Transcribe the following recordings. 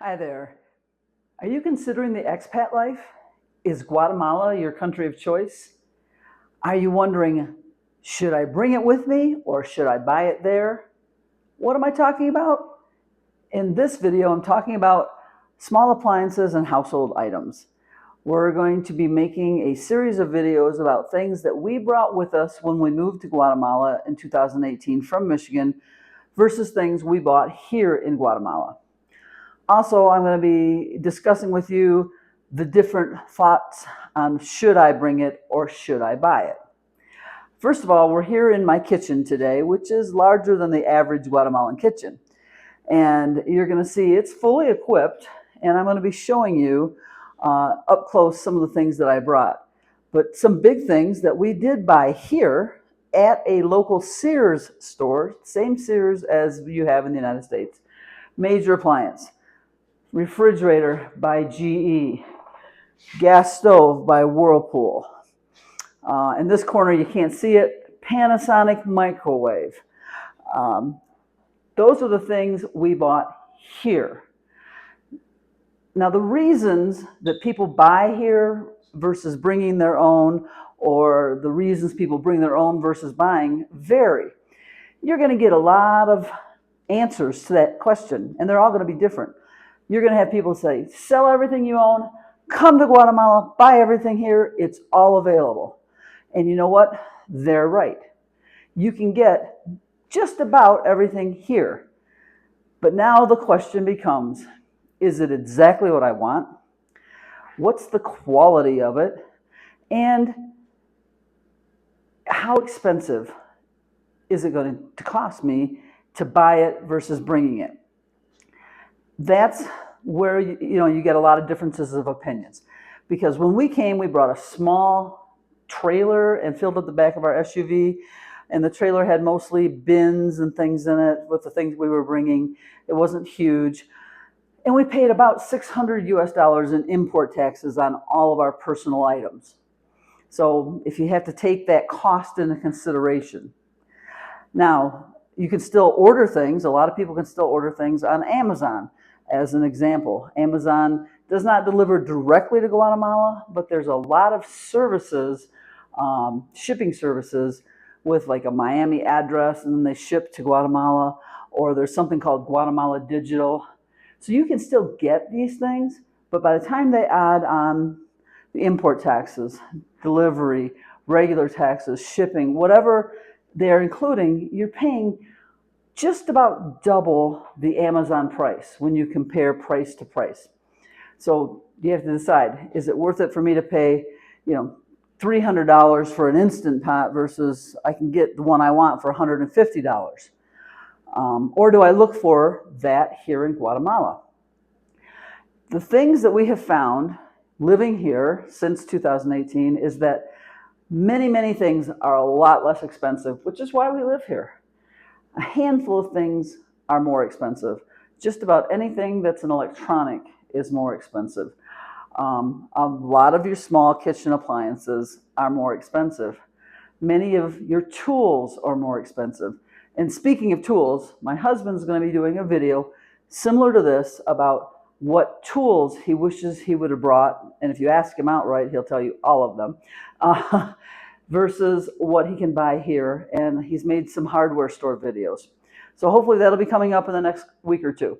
Hi there. Are you considering the expat life? Is Guatemala your country of choice? Are you wondering, should I bring it with me or should I buy it there? What am I talking about? In this video, I'm talking about small appliances and household items. We're going to be making a series of videos about things that we brought with us when we moved to Guatemala in 2018 from Michigan versus things we bought here in Guatemala. Also, I'm going to be discussing with you the different thoughts on should I bring it or should I buy it. First of all, we're here in my kitchen today, which is larger than the average Guatemalan kitchen. And you're going to see it's fully equipped, and I'm going to be showing you up close some of the things that I brought. But some big things that we did buy here at a local Sears store, same Sears as you have in the United States. Major appliance. Refrigerator by GE, gas stove by Whirlpool. In this corner, you can't see it, Panasonic microwave. Those are the things we bought here. Now, the reasons that people buy here versus bringing their own, or the reasons people bring their own versus buying, vary. You're going to get a lot of answers to that question, and they're all going to be different. You're going to have people say, sell everything you own, come to Guatemala, buy everything here, it's all available. And you know what? They're right. You can get just about everything here. But now the question becomes, is it exactly what I want? What's the quality of it? And how expensive is it going to cost me to buy it versus bringing it? That's where you get a lot of differences of opinions. Because when we came, we brought a small trailer and filled up the back of our SUV, and the trailer had mostly bins and things in it with the things we were bringing. It wasn't huge. And we paid about $600 in import taxes on all of our personal items. So if you have to take that cost into consideration. Now, you can still order things. A lot of people can still order things on Amazon. As an example, Amazon does not deliver directly to Guatemala, but there's a lot of services, shipping services with like a Miami address, and then they ship to Guatemala, or there's something called Guatemala Digital. So you can still get these things, but by the time they add on the import taxes, delivery, regular taxes, shipping, whatever they're including, you're paying just about double the Amazon price when you compare price to price. So you have to decide, is it worth it for me to pay, $300 for an Instant Pot versus I can get the one I want for $150? Or do I look for that here in Guatemala? The things that we have found living here since 2018 is that many, many things are a lot less expensive, which is why we live here. A handful of things are more expensive. Just about anything that's an electronic is more expensive. A lot of your small kitchen appliances are more expensive. Many of your tools are more expensive. And speaking of tools, my husband's going to be doing a video similar to this about what tools he wishes he would have brought. And if you ask him outright, he'll tell you all of them. Versus what he can buy here, and he's made some hardware store videos. So hopefully that'll be coming up in the next week or two.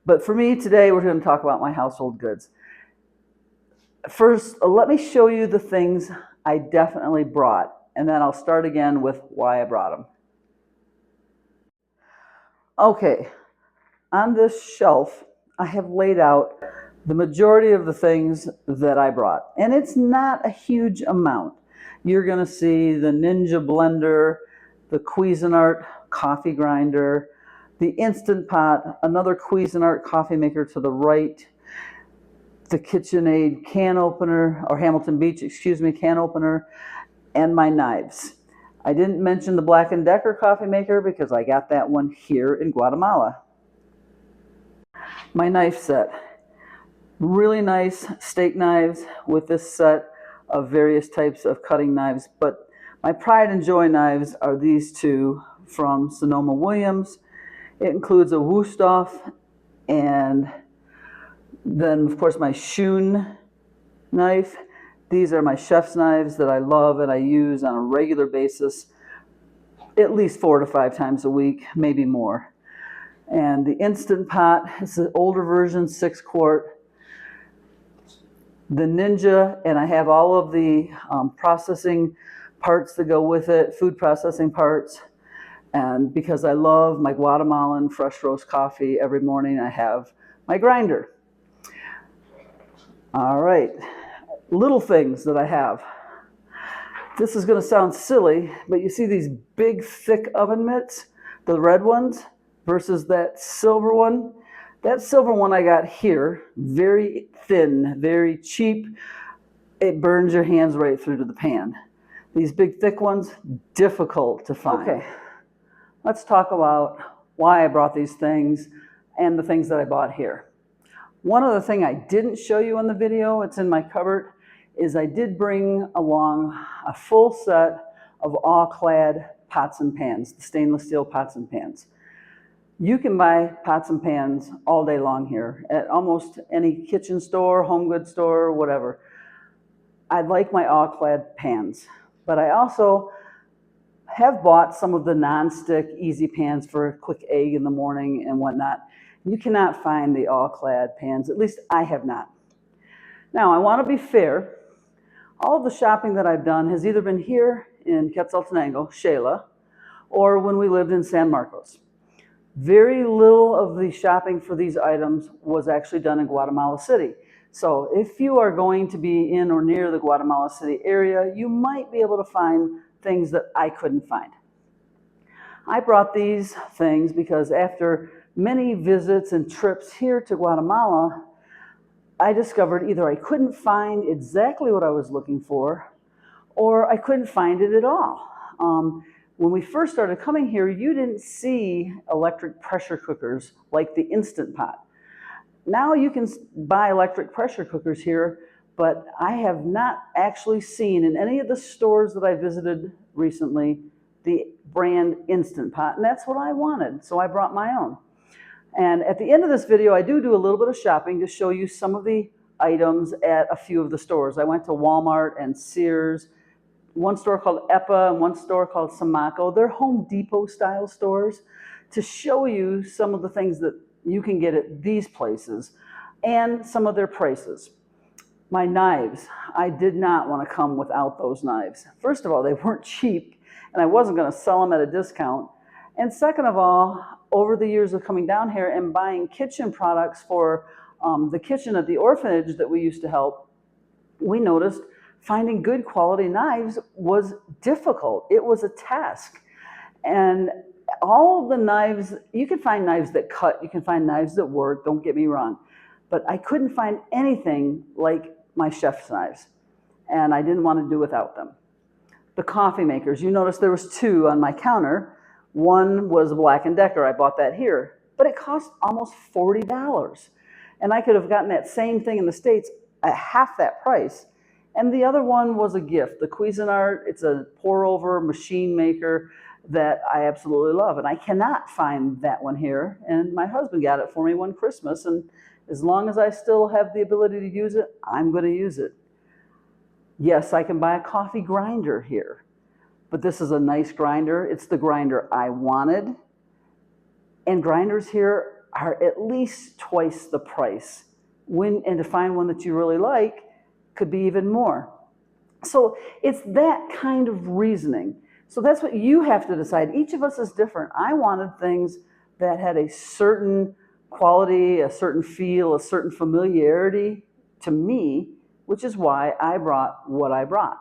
But for me today, we're going to talk about my household goods. First, let me show you the things I definitely brought, and then I'll start again with why I brought them. Okay, on this shelf, I have laid out the majority of the things that I brought. And it's not a huge amount. You're going to see the Ninja blender, the Cuisinart coffee grinder, the Instant Pot, another Cuisinart coffee maker to the right, the KitchenAid can opener, or Hamilton Beach, can opener, and my knives. I didn't mention the Black & Decker coffee maker because I got that one here in Guatemala. My knife set. Really nice steak knives with this set of various types of cutting knives, but my pride and joy knives are these two from Sonoma Williams. It includes a Wusthof And then, of course, my Shun knife. These are my chef's knives that I love and I use on a regular basis, at least 4 to 5 times a week, maybe more. And the Instant Pot is the older version, 6 quart. The Ninja, and I have all of the processing parts that go with it, food processing parts. And because I love my Guatemalan fresh roast coffee every morning, I have my grinder. All right, little things that I have. This is going to sound silly, but you see these big, thick oven mitts, the red ones, versus that silver one. That silver one I got here, very thin, very cheap. It burns your hands right through to the pan. These big, thick ones, difficult to find. Okay, let's talk about why I brought these things and the things that I bought here. One other thing I didn't show you in the video, it's in my cupboard, is I did bring along a full set of all-clad pots and pans, the stainless steel pots and pans. You can buy pots and pans all day long here at almost any kitchen store, home goods store, whatever. I like my all-clad pans, but I also have bought some of the non-stick easy pans for a quick egg in the morning and whatnot. You cannot find the all-clad pans, at least I have not. Now, I want to be fair. All of the shopping that I've done has either been here in Quetzaltenango, Xela, or when we lived in San Marcos. Very little of the shopping for these items was actually done in Guatemala City. So if you are going to be in or near the Guatemala City area, you might be able to find things that I couldn't find. I brought these things because after many visits and trips here to Guatemala, I discovered either I couldn't find exactly what I was looking for, or I couldn't find it at all. When we first started coming here, you didn't see electric pressure cookers like the Instant Pot. Now you can buy electric pressure cookers here, but I have not actually seen in any of the stores that I visited recently the brand Instant Pot, and that's what I wanted, so I brought my own. And at the end of this video, I do a little bit of shopping to show you some of the items at a few of the stores. I went to Walmart and Sears, one store called EPA and one store called Samaco. They're Home Depot style stores to show you some of the things that you can get at these places and some of their prices. My knives, I did not want to come without those knives. First of all, they weren't cheap and I wasn't going to sell them at a discount. And second of all, over the years of coming down here and buying kitchen products for the kitchen at the orphanage that we used to help, we noticed finding good quality knives was difficult. It was a task. And all of the knives, you can find knives that cut, you can find knives that work, don't get me wrong. But I couldn't find anything like my chef's knives. And I didn't want to do without them. The coffee makers, you notice there was 2 on my counter. One was a Black & Decker, I bought that here, but it cost almost $40. And I could have gotten that same thing in the States at half that price. And the other one was a gift, the Cuisinart. It's a pour-over machine maker that I absolutely love. And I cannot find that one here. And my husband got it for me one Christmas. And as long as I still have the ability to use it, I'm going to use it. Yes, I can buy a coffee grinder here. But this is a nice grinder. It's the grinder I wanted. And grinders here are at least twice the price. And to find one that you really like could be even more. So it's that kind of reasoning. So that's what you have to decide. Each of us is different. I wanted things that had a certain quality, a certain feel, a certain familiarity to me, which is why I brought what I brought.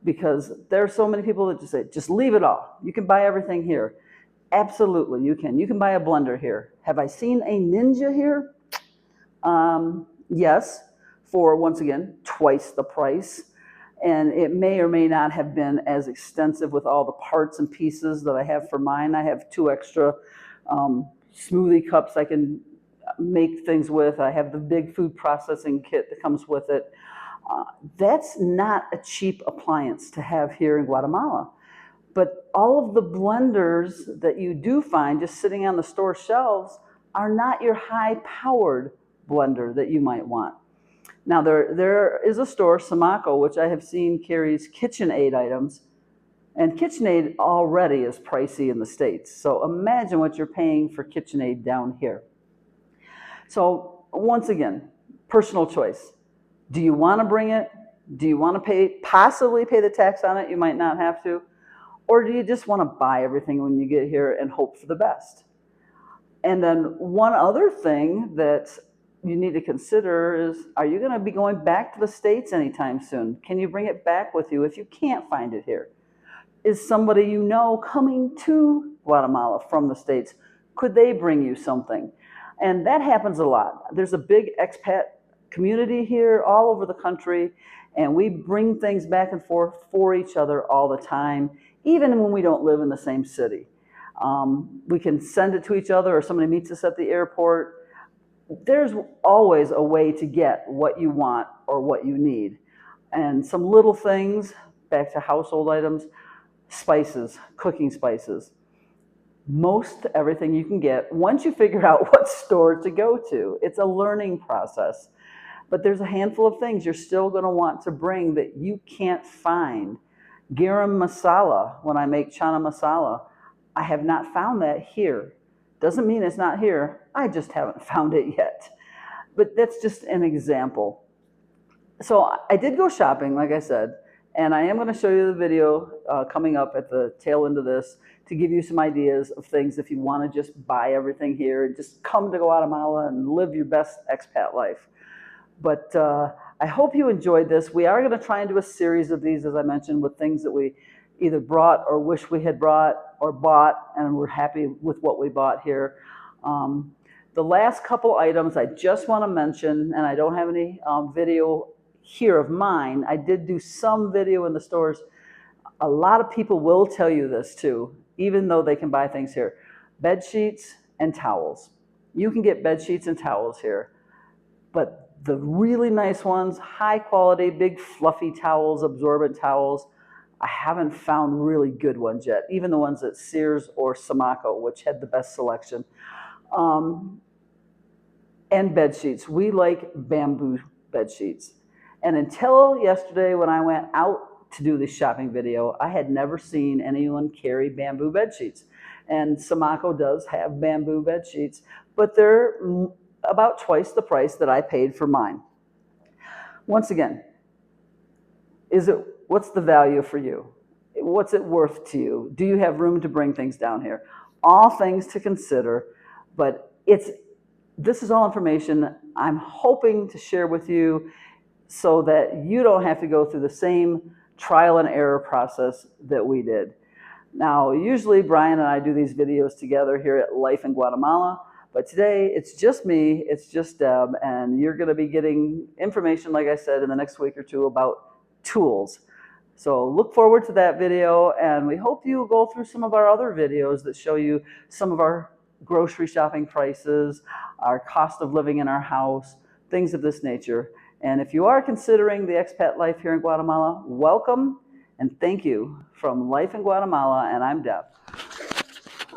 Because there are so many people that just say, just leave it all. You can buy everything here. Absolutely, you can. You can buy a blender here. Have I seen a Ninja here? Yes, for, once again, twice the price. And it may or may not have been as extensive with all the parts and pieces that I have for mine. I have 2 extra smoothie cups I can make things with. I have the big food processing kit that comes with it. That's not a cheap appliance to have here in Guatemala. But all of the blenders that you do find just sitting on the store shelves are not your high-powered blender that you might want. Now, there is a store, Samaco, which I have seen carries KitchenAid items, and KitchenAid already is pricey in the States. So imagine what you're paying for KitchenAid down here. So once again, personal choice. Do you want to bring it? Do you want to possibly pay the tax on it? You might not have to. Or do you just want to buy everything when you get here and hope for the best? And then one other thing that you need to consider is, are you going to be going back to the States anytime soon? Can you bring it back with you if you can't find it here? Is somebody you know coming to Guatemala from the States? Could they bring you something? And that happens a lot. There's a big expat community here all over the country, and we bring things back and forth for each other all the time, even when we don't live in the same city. We can send it to each other, or somebody meets us at the airport. There's always a way to get what you want or what you need. And some little things, back to household items, spices, cooking spices. Most everything you can get once you figure out what store to go to. It's a learning process. But there's a handful of things you're still going to want to bring that you can't find. Garam masala, when I make chana masala, I have not found that here. Doesn't mean it's not here. I just haven't found it yet. But that's just an example. So I did go shopping, like I said, and I am going to show you the video coming up at the tail end of this to give you some ideas of things if you want to just buy everything here and just come to Guatemala and live your best expat life. But I hope you enjoyed this. We are going to try and do a series of these, as I mentioned, with things that we either brought or wish we had brought or bought, and we're happy with what we bought here. The last couple items I just want to mention, and I don't have any video here of mine. I did do some video in the stores. A lot of people will tell you this too, even though they can buy things here. Bed sheets and towels. You can get bed sheets and towels here, but the really nice ones, high quality, big fluffy towels, absorbent towels, I haven't found really good ones yet, even the ones at Sears or Samaco, which had the best selection. And bed sheets. We like bamboo bed sheets. And until yesterday when I went out to do this shopping video, I had never seen anyone carry bamboo bed sheets. And Samaco does have bamboo bed sheets, but they're about twice the price that I paid for mine. Once again, what's the value for you? What's it worth to you? Do you have room to bring things down here? All things to consider, but this is all information I'm hoping to share with you so that you don't have to go through the same trial and error process that we did. Now, usually Brian and I do these videos together here at Life in Guatemala, but today it's just me, it's just Deb, and you're going to be getting information, like I said, in the next week or two about tools. So look forward to that video, and we hope you go through some of our other videos that show you some of our grocery shopping prices, our cost of living in our house, things of this nature. And if you are considering the expat life here in Guatemala, welcome and thank you from Life in Guatemala, and I'm Deb.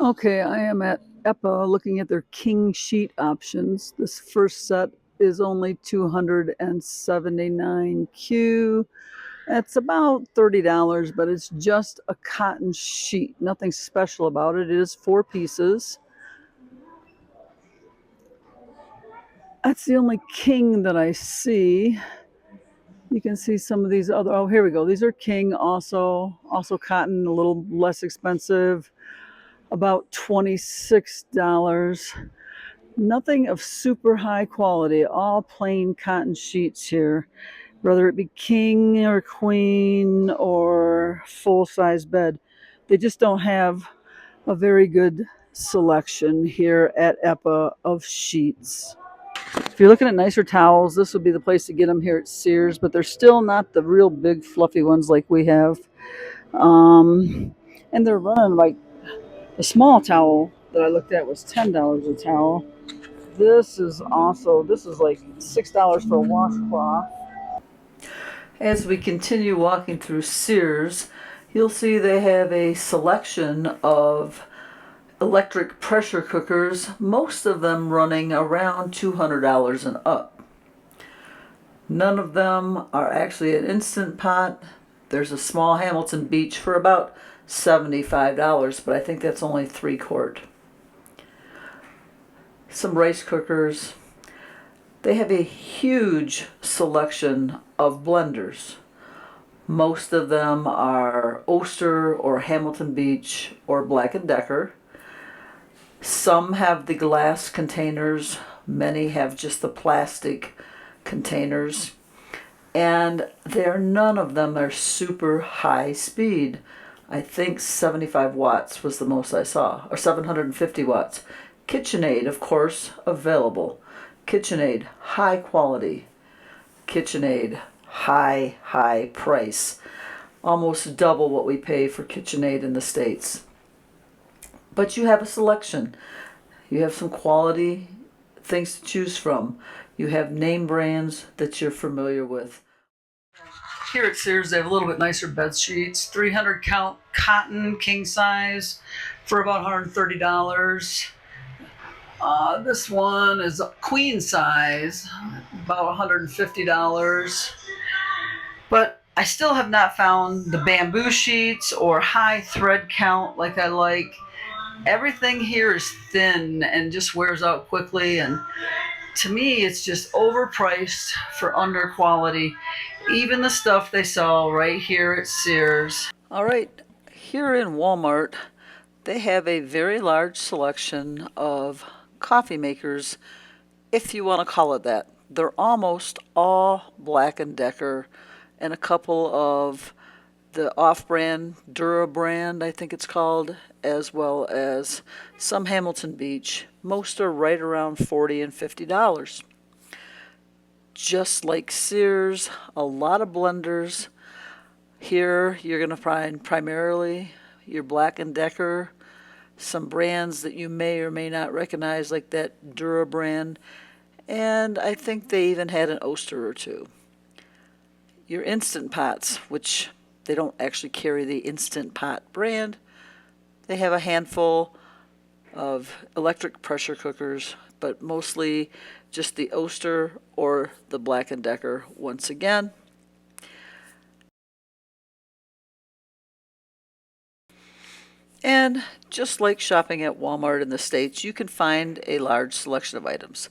Okay, I am at EPA looking at their king sheet options. This first set is only 279Q. That's about $30, but it's just a cotton sheet. Nothing special about it. It is 4 pieces. That's the only king that I see. You can see some of these other, oh, here we go. These are king also cotton, a little less expensive, about $26. Nothing of super high quality, all plain cotton sheets here, whether it be king or queen or full-size bed. They just don't have a very good selection here at EPA of sheets. If you're looking at nicer towels, this would be the place to get them here at Sears, but they're still not the real big fluffy ones like we have. And they're running like, the small towel that I looked at was $10 a towel. This is like $6 for a washcloth. As we continue walking through Sears, you'll see they have a selection of electric pressure cookers, most of them running around $200 and up. None of them are actually an Instant Pot. There's a small Hamilton Beach for about $75, but I think that's only 3-quart. Some rice cookers. They have a huge selection of blenders. Most of them are Oster or Hamilton Beach or Black & Decker. Some have the glass containers. Many have just the plastic containers. And none of them are super high speed. I think 75 watts was the most I saw, or 750 watts. KitchenAid, of course, available. KitchenAid, high quality. KitchenAid, high price. Almost double what we pay for KitchenAid in the States. But you have a selection. You have some quality things to choose from. You have name brands that you're familiar with. Here at Sears, they have a little bit nicer bed sheets. 300 count cotton king size for about $130. This one is queen size, about $150. But I still have not found the bamboo sheets or high thread count like I like. Everything here is thin and just wears out quickly, and to me it's just overpriced for under quality. Even the stuff they sell right here at Sears. All right, here in Walmart, they have a very large selection of coffee makers, if you want to call it that. They're almost all Black & Decker and a couple of the off-brand, Dura brand, I think it's called, as well as some Hamilton Beach. Most are right around $40 and $50. Just like Sears, a lot of blenders. Here you're going to find primarily your Black & Decker, some brands that you may or may not recognize like that Dura brand, and I think they even had an Oster or two. Your Instant Pots, which they don't actually carry the Instant Pot brand. They have a handful of electric pressure cookers, but mostly just the Oster or the Black & Decker once again. And just like shopping at Walmart in the States, you can find a large selection of items.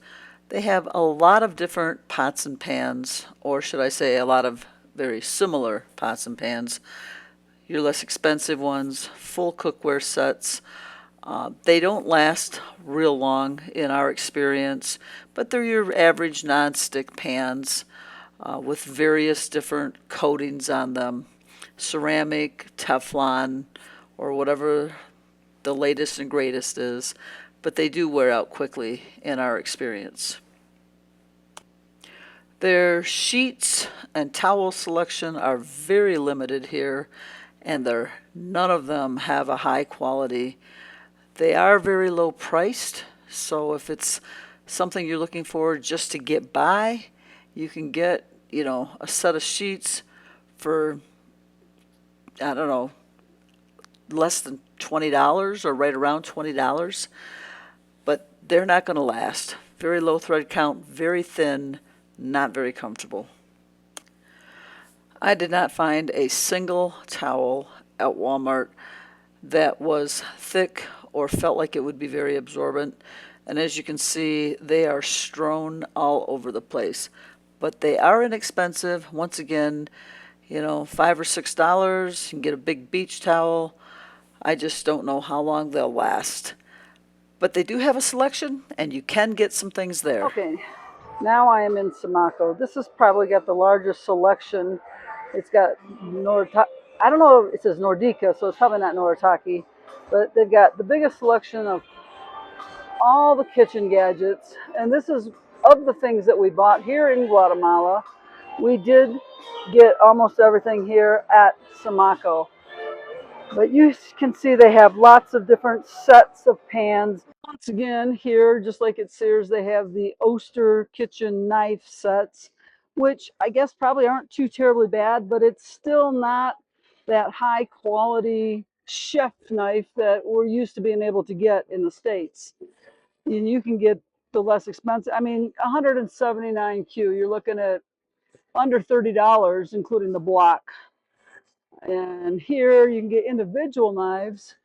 They have a lot of different pots and pans, or should I say a lot of very similar pots and pans. Your less expensive ones, full cookware sets. They don't last real long in our experience, but they're your average non-stick pans with various different coatings on them. Ceramic, Teflon, or whatever the latest and greatest is, but they do wear out quickly in our experience. Their sheets and towel selection are very limited here, and none of them have a high quality. They are very low priced, so if it's something you're looking for just to get by, you can get, a set of sheets for, I don't know, less than $20 or right around $20, but they're not going to last. Very low thread count, very thin, not very comfortable. I did not find a single towel at Walmart that was thick or felt like it would be very absorbent. And as you can see, they are strewn all over the place. But they are inexpensive. Once again, $5 or $6, you can get a big beach towel. I just don't know how long they'll last. But they do have a selection, and you can get some things there. Okay, now I am in Samaco. This has probably got the largest selection. It's got I don't know if it says Nordica, so it's probably not Noritake, but they've got the biggest selection of all the kitchen gadgets. And this is of the things that we bought here in Guatemala. We did get almost everything here at Samaco. But you can see they have lots of different sets of pans. Once again, here, just like at Sears, they have the Oster kitchen knife sets, which I guess probably aren't too terribly bad, but it's still not that high quality chef knife that we're used to being able to get in the States. And you can get the less expensive. I mean, 179Q, you're looking at under $30, including the block. And here you can get individual knives,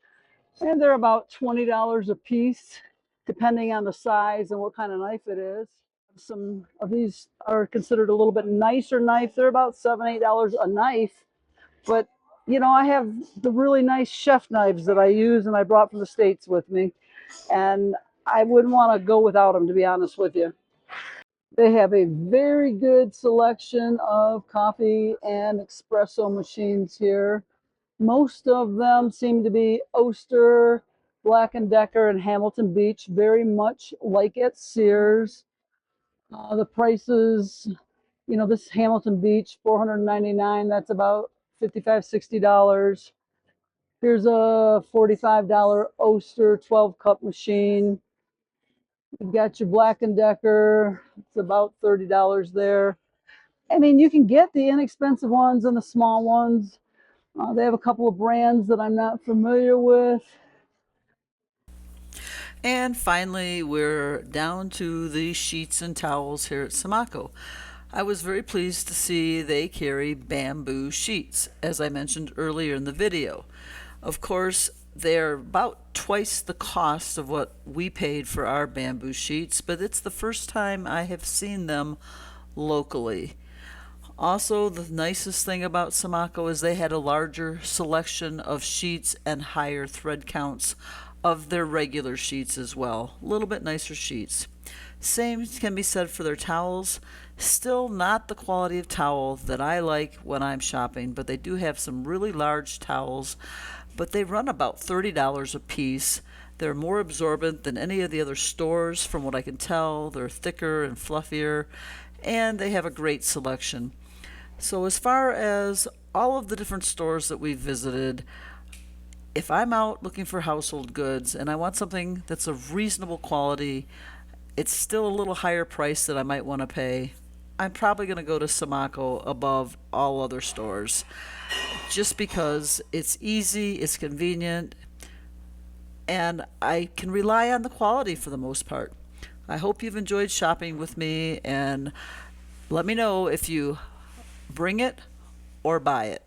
and they're about $20 a piece, depending on the size and what kind of knife it is. Some of these are considered a little bit nicer knife. They're about $7, $8 a knife. But, you know, I have the really nice chef knives that I use and I brought from the States with me. And I wouldn't want to go without them, to be honest with you. They have a very good selection of coffee and espresso machines here. Most of them seem to be Oster, Black & Decker, and Hamilton Beach, very much like at Sears. The prices, you know, this Hamilton Beach, $499, that's about $55, $60. Here's a $45 Oster 12-cup machine. You've got your Black & Decker, it's about $30 there. I mean, you can get the inexpensive ones and the small ones. They have a couple of brands that I'm not familiar with. And finally, we're down to the sheets and towels here at Samaco. I was very pleased to see they carry bamboo sheets, as I mentioned earlier in the video. Of course, they're about twice the cost of what we paid for our bamboo sheets, but it's the first time I have seen them locally. Also, the nicest thing about Samaco is they had a larger selection of sheets and higher thread counts of their regular sheets as well. A little bit nicer sheets. Same can be said for their towels. Still not the quality of towel that I like when I'm shopping, but they do have some really large towels. But they run about $30 a piece. They're more absorbent than any of the other stores, from what I can tell. They're thicker and fluffier, and they have a great selection. So, as far as all of the different stores that we've visited, if I'm out looking for household goods and I want something that's of reasonable quality, it's still a little higher price that I might want to pay, I'm probably going to go to Samaco above all other stores just because it's easy, it's convenient, and I can rely on the quality for the most part. I hope you've enjoyed shopping with me, and let me know if you bring it or buy it.